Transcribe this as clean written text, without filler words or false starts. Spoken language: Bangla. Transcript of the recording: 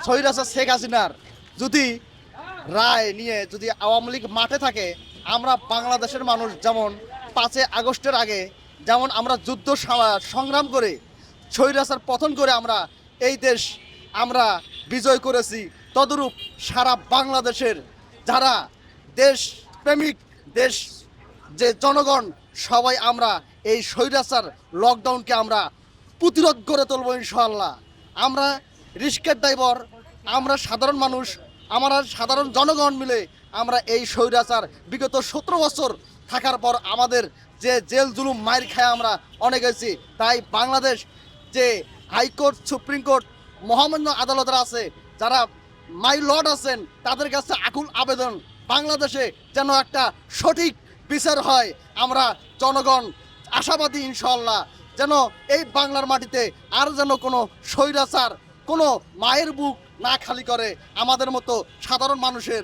স্বৈরাচার শেখ হাসিনার যদি রায় নিয়ে যদি আওয়ামী লীগ মাঠে থাকে, আমরা বাংলাদেশের মানুষ যেমন 5 আগস্টের আগে যেমন আমরা যুদ্ধ সংগ্রাম করে স্বৈরাচার পতন করে আমরা এই দেশ আমরা বিজয় করেছি, তদরূপ সারা বাংলাদেশের যারা দেশ প্রেমিক, দেশ যে জনগণ সবাই আমরা এই স্বৈরাচার লকডাউনকে আমরা প্রতিরোধ করে তুলব ইনশাআল্লাহ। আমরা রিস্কের ড্রাইভার, আমরা সাধারণ মানুষ, আমরা সাধারণ জনগণ মিলে আমরা এই স্বৈরাচার বিগত 17 বছর থাকার পর আমাদের যে জেল জুলুম মায়ের খায় আমরা অনেক হয়েছি। তাই বাংলাদেশ যে হাইকোর্ট, সুপ্রিম কোর্ট, মহামান্য আদালতরা আছে, যারা মাই লর্ড আছেন, তাদের কাছে আকুল আবেদন বাংলাদেশে যেন একটা সঠিক বিচার হয়। আমরা জনগণ আশাবাদী ইনশাআল্লাহ, যেন এই বাংলার মাটিতে আর যেন কোনো স্বৈরাচার কোনো মায়ের বুক না খালি করে আমাদের মতো সাধারণ মানুষের।